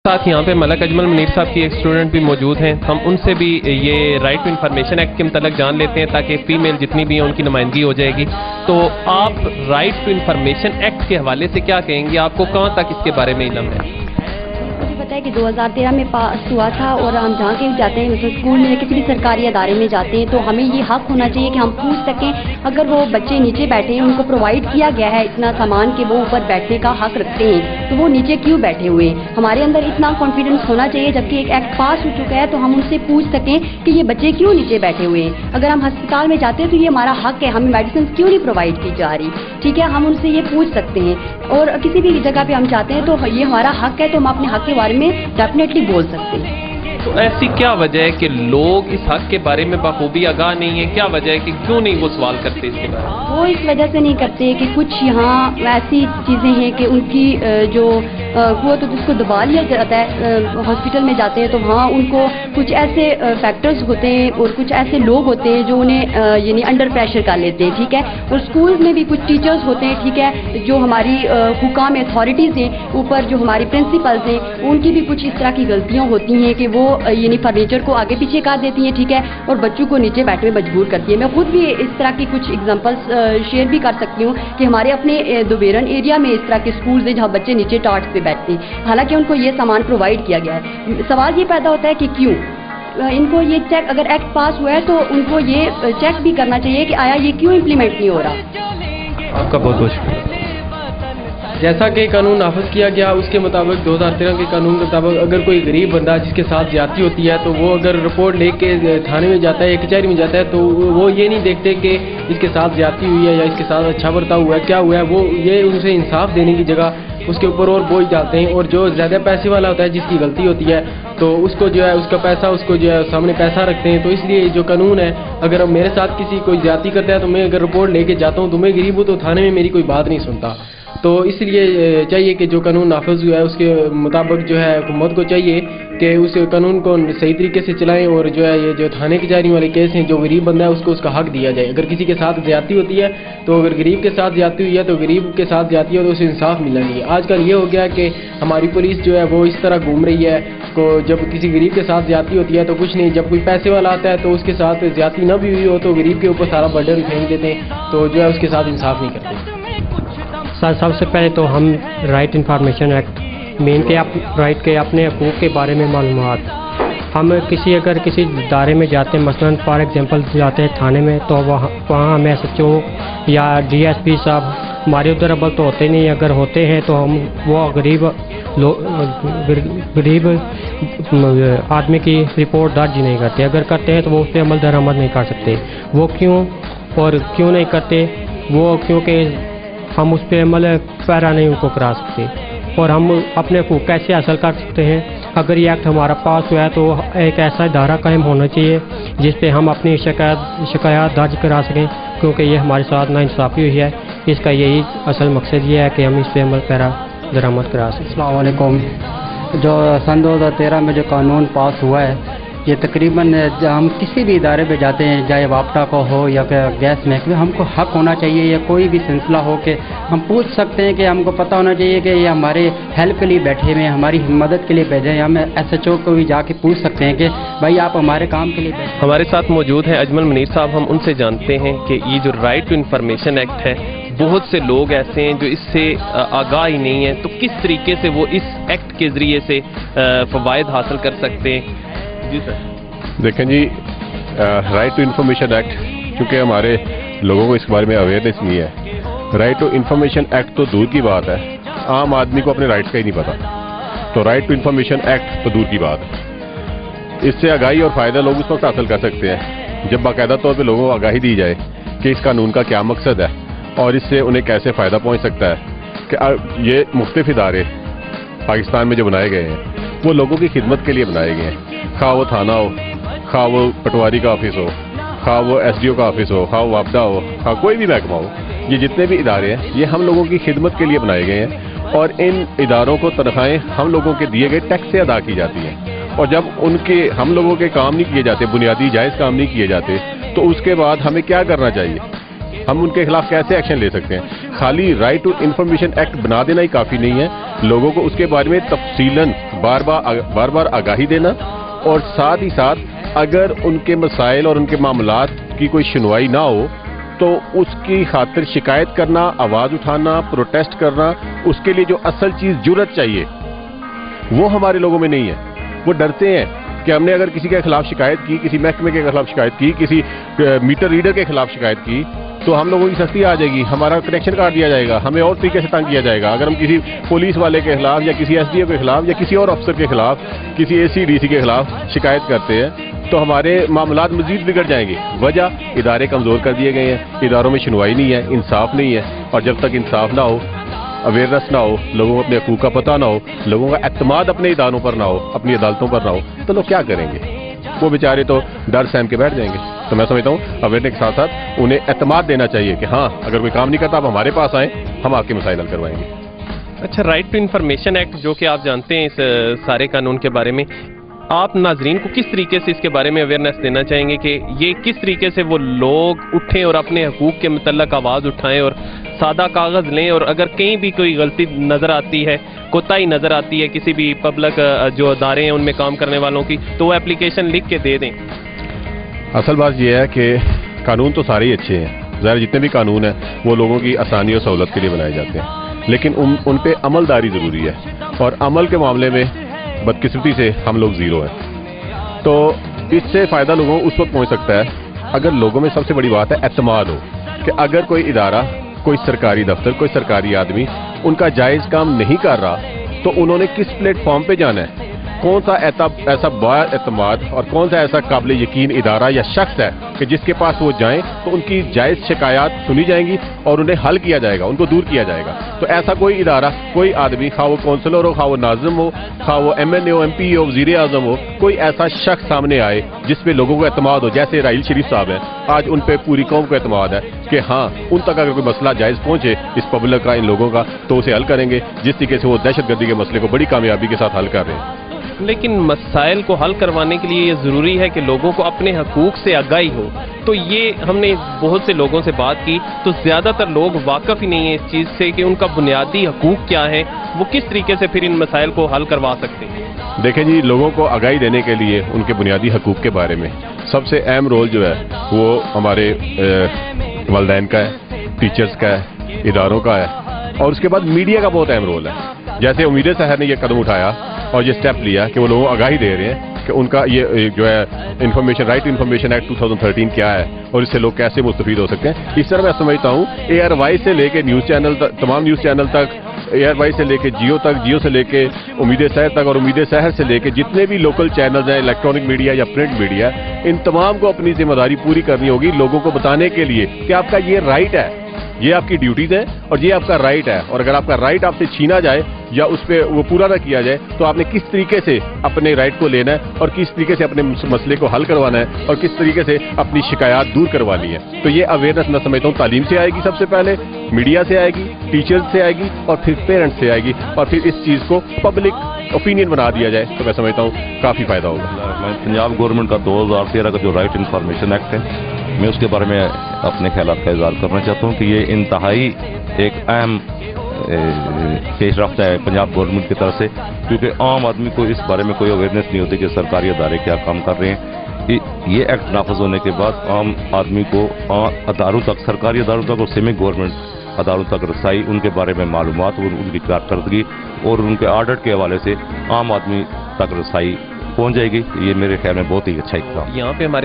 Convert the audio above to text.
ساتھ یہاں پہ ملک اجمل منیر صاحب کی ایک اسٹوڈنٹ بھی موجود ہیں. ہم ان سے بھی یہ رائٹ ٹو انفارمیشن ایکٹ کے متعلق جان لیتے ہیں تاکہ فیمیل جتنی بھی ہیں ان کی نمائندگی ہو جائے گی. تو آپ رائٹ ٹو انفارمیشن ایکٹ کے حوالے سے کیا کہیں گے؟ آپ کو کہاں تک اس کے بارے میں علم ہے؟ مجھے پتا ہے کہ 2013 میں پاس ہوا تھا، اور ہم جہاں کہیں جاتے ہیں مثلا اسکول میں یا کسی بھی سرکاری ادارے میں جاتے ہیں تو ہمیں یہ حق ہونا چاہیے کہ ہم پوچھ سکیں. اگر وہ بچے نیچے بیٹھے ہیں، ان کو پرووائڈ کیا گیا ہے اتنا سامان کہ وہ اوپر بیٹھنے کا حق رکھتے ہیں، تو وہ نیچے کیوں بیٹھے ہوئے ہیں؟ ہمارے اندر اتنا کانفیڈنس ہونا چاہیے جبکہ ایک ایکٹ پاس ہو چکا ہے تو ہم ان سے پوچھ سکیں کہ یہ بچے کیوں نیچے بیٹھے ہوئے ہیں. اگر ہم ہسپتال میں جاتے ہیں تو یہ ہمارا حق ہے، ہمیں میڈیسن کیوں نہیں پرووائڈ کی جا رہی؟ ٹھیک ہے، ہم ان سے یہ پوچھ سکتے ہیں. اور کسی بھی جگہ پہ ہم جاتے ہیں تو یہ ہمارا حق ہے، تو ہم اپنے حق کے بارے میں ڈیفینیٹلی بول سکتے ہیں. تو ایسی کیا وجہ ہے کہ لوگ اس حق کے بارے میں بخوبی آگاہ نہیں ہیں؟ کیا وجہ ہے کہ کیوں نہیں وہ سوال کرتے اس کے بارے میں؟ وہ اس وجہ سے نہیں کرتے کہ کچھ یہاں ایسی چیزیں ہیں کہ ان کی جو وہ تو اس کو دبا لیا جاتا ہے. ہاسپٹل میں جاتے ہیں تو وہاں ان کو کچھ ایسے فیکٹرز ہوتے ہیں اور کچھ ایسے لوگ ہوتے ہیں جو انہیں یعنی انڈر پریشر کر لیتے ہیں. ٹھیک ہے، اور اسکولز میں بھی کچھ ٹیچرز ہوتے ہیں، ٹھیک ہے، جو ہماری حکام اتھارٹیز ہیں اوپر، جو ہماری پرنسپلز ہیں، ان کی بھی کچھ اس طرح کی غلطیاں ہوتی ہیں کہ وہ یعنی فرنیچر کو آگے پیچھے کر دیتی ہیں. ٹھیک ہے، اور بچوں کو نیچے بیٹھنے میں مجبور کرتی ہے. میں خود بھی اس طرح کی کچھ ایگزامپلس شیئر بھی کر سکتی ہوں کہ ہمارے اپنے دوبیرن ایریا میں اس طرح کے اسکولز ہیں جہاں بچے نیچے ٹارٹ پہ بیٹھتے ہیں، حالانکہ ان کو یہ سامان پرووائڈ کیا گیا ہے. سوال یہ پیدا ہوتا ہے کہ کیوں ان کو یہ چیک، اگر ایکٹ پاس ہوا ہے تو ان کو یہ چیک بھی کرنا چاہیے کہ آیا یہ کیوں امپلیمنٹ نہیں ہو رہا. آپ کا بہت بہت شکریہ. جیسا کہ قانون نافذ کیا گیا اس کے مطابق 2013 کے قانون کے مطابق اگر کوئی غریب بندہ جس کے ساتھ زیادتی ہوتی ہے تو وہ اگر رپورٹ لے کے تھانے میں جاتا ہے یا کچہری میں جاتا ہے تو وہ یہ نہیں دیکھتے کہ اس کے ساتھ زیادتی ہوئی ہے یا اس کے ساتھ اچھا برتاؤ ہوا ہے، کیا ہوا ہے. وہ یہ ان سے انصاف دینے کی جگہ اس کے اوپر اور بوجھ ڈالتے ہیں. اور جو زیادہ پیسے والا ہوتا ہے جس کی غلطی ہوتی ہے تو اس کو جو ہے اس کا پیسہ اس کو جو ہے سامنے پیسہ رکھتے ہیں. تو اس لیے جو قانون ہے، اگر میرے ساتھ کسی کوئی زیادتی کرتا ہے تو میں اگر رپورٹ لے کے جاتا ہوں تو میں غریب ہوں تو تھانے میں میری کوئی بات نہیں سنتا. تو اس لیے چاہیے کہ جو قانون نافذ ہوا ہے اس کے مطابق جو ہے حکومت کو چاہیے کہ اس قانون کو صحیح طریقے سے چلائیں، اور جو ہے یہ جو تھانے کی جاری والے کیس ہیں جو غریب بندہ ہے اس کو اس کا حق دیا جائے. اگر کسی کے ساتھ زیادتی ہوتی ہے تو اگر غریب کے ساتھ زیادتی ہوئی ہے تو غریب کے ساتھ زیادتی ہو تو اسے انصاف ملنا چاہیے. آج کل یہ ہو گیا کہ ہماری پولیس جو ہے وہ اس طرح گھوم رہی ہے کو جب کسی غریب کے ساتھ زیادتی ہوتی ہے تو کچھ نہیں، جب کوئی پیسے والا آتا ہے تو اس کے ساتھ زیادتی نہ بھی ہوئی ہو تو غریب کے اوپر سارا برڈن پھینک دیتے ہیں، تو جو ہے اس کے ساتھ انصاف نہیں کرتے. سب سے پہلے تو ہم رائٹ انفارمیشن ایکٹ مین کے رائٹ کے اپنے حقوق کے بارے میں معلومات، ہم اگر کسی ادارے میں جاتے ہیں، مثلا فار ایگزامپل جاتے ہیں تھانے میں، تو وہاں ہمیں SHO یا DSP صاحب ہمارے ادھر ابل تو ہوتے نہیں. اگر ہوتے ہیں تو ہم وہ غریب آدمی کی رپورٹ درج نہیں کرتے. اگر کرتے ہیں تو وہ اس پہ عمل درآمد نہیں کر سکتے. وہ کیوں نہیں کرتے؟ وہ کیونکہ ہم اس پہ عمل پیرا نہیں ان کو کرا سکتے. اور ہم اپنے حقوق کیسے حاصل کر سکتے ہیں؟ اگر یہ ایکٹ ہمارا پاس ہوا ہے تو ایک ایسا ادارہ قائم ہونا چاہیے جس پہ ہم اپنی شکایات درج کرا سکیں، کیونکہ یہ ہمارے ساتھ ناانصافی ہوئی ہے. اس کا یہی اصل مقصد یہ ہے کہ ہم اس پہ عمل پیرا درآمد کرا سکیں. السلام علیکم. جو سن 2013 میں جو قانون پاس ہوا ہے، یہ تقریباً ہم کسی بھی ادارے پہ جاتے ہیں، چاہے واپٹا کو ہو یا پھر گیس محکمے، ہم کو حق ہونا چاہیے یا کوئی بھی سلسلہ ہو کہ ہم پوچھ سکتے ہیں، کہ ہم کو پتہ ہونا چاہیے کہ یہ ہمارے ہیلپ کے لیے بیٹھے ہوئے ہیں، ہماری مدد کے لیے بیٹھے ہیں. ہم SHO کو بھی جا کے پوچھ سکتے ہیں کہ بھائی آپ ہمارے کام کے لیے بیٹھے. ہمارے ساتھ موجود ہیں اجمل منیر صاحب. ہم ان سے جانتے ہیں کہ یہ جو رائٹ ٹو انفارمیشن ایکٹ ہے، بہت سے لوگ ایسے ہیں جو اس سے آگاہ ہی نہیں ہیں، تو کس طریقے سے وہ اس ایکٹ کے ذریعے سے فوائد حاصل کر سکتے ہیں؟ جی سر. دیکھیں جی، رائٹ ٹو انفارمیشن ایکٹ چونکہ ہمارے لوگوں کو اس کے بارے میں اویئرنیس نہیں ہے. رائٹ ٹو انفارمیشن ایکٹ تو دور کی بات ہے، عام آدمی کو اپنے رائٹس کا ہی نہیں پتا، تو رائٹ ٹو انفارمیشن ایکٹ تو دور کی بات ہے. اس سے آگاہی اور فائدہ لوگ اس وقت حاصل کر سکتے ہیں جب باقاعدہ طور پہ لوگوں کو آگاہی دی جائے کہ اس قانون کا کیا مقصد ہے اور اس سے انہیں کیسے فائدہ پہنچ سکتا ہے. کہ یہ مختلف ادارے پاکستان میں جو بنائے گئے ہیں وہ لوگوں کی خدمت کے لیے بنائے گئے ہیں، خواہ وہ تھانہ ہو، خواہ وہ پٹواری کا آفس ہو، خواہ وہ SDO کا آفس ہو، خواہ وہ واپڈا ہو، خواہ کوئی بھی محکمہ ہو. یہ جتنے بھی ادارے ہیں یہ ہم لوگوں کی خدمت کے لیے بنائے گئے ہیں، اور ان اداروں کو تنخواہیں ہم لوگوں کے دیے گئے ٹیکس سے ادا کی جاتی ہیں. اور جب ہم لوگوں کے کام نہیں کیے جاتے، بنیادی جائز کام نہیں کیے جاتے، تو اس کے بعد ہمیں کیا کرنا چاہیے؟ ہم ان کے خلاف کیسے ایکشن لے سکتے ہیں؟ خالی رائٹ ٹو انفارمیشن ایکٹ بنا دینا ہی کافی نہیں ہے، لوگوں کو اس کے بارے میں تفصیلاً بار بار آگاہی دینا، اور ساتھ ہی ساتھ اگر ان کے مسائل اور ان کے معاملات کی کوئی سنوائی نہ ہو تو اس کی خاطر شکایت کرنا، آواز اٹھانا، پروٹیسٹ کرنا، اس کے لیے جو اصل چیز جرأت چاہیے وہ ہمارے لوگوں میں نہیں ہے. وہ ڈرتے ہیں کہ ہم نے اگر کسی کے خلاف شکایت کی، کسی محکمے کے خلاف شکایت کی، کسی میٹر ریڈر کے خلاف شکایت کی تو ہم لوگوں کی سختی آ جائے گی، ہمارا کنیکشن کاٹ دیا جائے گا، ہمیں اور طریقے سے تنگ کیا جائے گا. اگر ہم کسی پولیس والے کے خلاف یا کسی ایس ڈی او کے خلاف یا کسی اور افسر کے خلاف، کسی اے سی ڈی سی کے خلاف شکایت کرتے ہیں تو ہمارے معاملات مزید بگڑ جائیں گے. وجہ ادارے کمزور کر دیے گئے ہیں، اداروں میں سنوائی نہیں ہے، انصاف نہیں ہے، اور جب تک انصاف نہ ہو، اویئرنیس نہ ہو، لوگوں کو اپنے حقوق کا پتہ نہ ہو، لوگوں کا اعتماد اپنے اداروں پر نہ ہو، اپنی عدالتوں پر نہ ہو، تو لوگ کیا کریں گے؟ وہ بیچارے تو ڈر سہم کے بیٹھ جائیں گے. تو میں سمجھتا ہوں اویئرنیس کے ساتھ ساتھ انہیں اعتماد دینا چاہیے کہ ہاں اگر کوئی کام نہیں کرتا آپ ہمارے پاس آئیں، ہم آپ کے مسائل حل کروائیں گے. اچھا، رائٹ ٹو انفارمیشن ایکٹ جو کہ آپ جانتے ہیں اس سارے قانون کے بارے میں، آپ ناظرین کو کس طریقے سے اس کے بارے میں اویئرنیس دینا چاہیں گے کہ یہ کس طریقے سے وہ لوگ اٹھیں اور اپنے حقوق کے متعلق آواز اٹھائیں اور سادہ کاغذ لیں، اور اگر کہیں بھی کوئی غلطی نظر آتی ہے، کوتاہی نظر آتی ہے کسی بھی پبلک جو ادارے ہیں ان میں کام کرنے والوں کی، تو وہ اپلیکیشن لکھ کے دے دیں؟ اصل بات یہ ہے کہ قانون تو سارے ہی اچھے ہیں، ظاہر جتنے بھی قانون ہیں وہ لوگوں کی آسانی اور سہولت کے لیے بنائے جاتے ہیں، لیکن ان پہ عمل داری ضروری ہے، اور عمل کے معاملے میں بدقسمتی سے ہم لوگ زیرو ہیں. تو اس سے فائدہ لوگوں کو اس وقت پہنچ سکتا ہے اگر لوگوں میں سب سے بڑی بات ہے اعتماد ہو، کہ اگر کوئی ادارہ، کوئی سرکاری دفتر، کوئی سرکاری آدمی ان کا جائز کام نہیں کر رہا تو انہوں نے کس پلیٹ فارم پہ جانا ہے، کون سا ایسا با اعتماد اور کون سا ایسا قابل یقین ادارہ یا شخص ہے کہ جس کے پاس وہ جائیں تو ان کی جائز شکایات سنی جائیں گی اور انہیں حل کیا جائے گا، ان کو دور کیا جائے گا. تو ایسا کوئی ادارہ، کوئی آدمی، خواہ وہ کونسلر ہو، خواہ وہ ناظم ہو، خواہ وہ ایم این اے ہو، ایم پی ہو، وزیر اعظم ہو، کوئی ایسا شخص سامنے آئے جس پہ لوگوں کو اعتماد ہو، جیسے راحیل شریف صاحب ہیں، آج ان پہ پوری قوم کو اعتماد ہے کہ ہاں ان تک اگر کوئی مسئلہ جائز پہنچے اس پبلک کا، ان لوگوں کا، تو اسے حل کریں گے، جس طریقے سے وہ دہشت گردی کے مسئلے کو بڑی کامیابی کے ساتھ حل کر رہے ہیں. لیکن مسائل کو حل کروانے کے لیے یہ ضروری ہے کہ لوگوں کو اپنے حقوق سے آگاہی ہو. تو یہ ہم نے بہت سے لوگوں سے بات کی تو زیادہ تر لوگ واقف ہی نہیں ہیں اس چیز سے کہ ان کا بنیادی حقوق کیا ہے، وہ کس طریقے سے پھر ان مسائل کو حل کروا سکتے ہیں. دیکھیں جی، لوگوں کو آگاہی دینے کے لیے ان کے بنیادی حقوق کے بارے میں سب سے اہم رول جو ہے وہ ہمارے والدین کا ہے، ٹیچرز کا ہے، اداروں کا ہے، اور اس کے بعد میڈیا کا بہت اہم رول ہے. جیسے امید سحر نے یہ قدم اٹھایا اور یہ سٹیپ لیا کہ وہ لوگوں کو آگاہی دے رہے ہیں کہ ان کا یہ جو ہے information right to information act 2013 کیا ہے اور اس سے لوگ کیسے مستفید ہو سکتے ہیں. اس طرح میں سمجھتا ہوں اے آر وائی سے لے کے نیوز چینل تک، تمام نیوز چینل تک، اے آر وائی سے لے کے جیو تک، جیو سے لے کے امید سحر تک، اور امید سحر سے لے کے جتنے بھی لوکل چینلز ہیں، الیکٹرانک میڈیا یا پرنٹ میڈیا، ان تمام کو اپنی ذمہ داری پوری کرنی ہوگی لوگوں کو بتانے کے لیے کہ آپ کا یہ رائٹ ہے، یہ آپ کی ڈیوٹیز ہے اور یہ آپ کا رائٹ ہے. اور اگر آپ کا رائٹ آپ سے چھینا جائے یا اس پہ وہ پورا نہ کیا جائے تو آپ نے کس طریقے سے اپنے رائٹ کو لینا ہے اور کس طریقے سے اپنے مسئلے کو حل کروانا ہے اور کس طریقے سے اپنی شکایات دور کروانی ہے. تو یہ اویئرنیس میں سمجھتا ہوں تعلیم سے آئے گی، سب سے پہلے میڈیا سے آئے گی، ٹیچرز سے آئے گی، اور پھر پیرنٹس سے آئے گی، اور پھر اس چیز کو پبلک اوپینین بنا دیا جائے تو میں سمجھتا ہوں کافی فائدہ ہوگا. پنجاب گورنمنٹ کا 2013 کا جو رائٹ انفارمیشن ایکٹ ہے، میں اس کے بارے میں اپنے خیالات کا اظہار کرنا چاہتا ہوں کہ یہ انتہائی ایک اہم پیش رفت ہے پنجاب گورنمنٹ کی طرف سے، کیونکہ عام آدمی کو اس بارے میں کوئی اویئرنیس نہیں ہوتی کہ سرکاری ادارے کیا کام کر رہے ہیں. یہ ایکٹ نافذ ہونے کے بعد عام آدمی کو اداروں تک، سرکاری اداروں تک اور سیمی گورنمنٹ اداروں تک رسائی، ان کے بارے میں معلومات اور ان کی کارکردگی اور ان کے آڈٹ کے حوالے سے عام آدمی تک رسائی پہنچ جائے گی. یہ میرے خیال میں بہت ہی اچھا اقدام. یہاں پہ ہمارے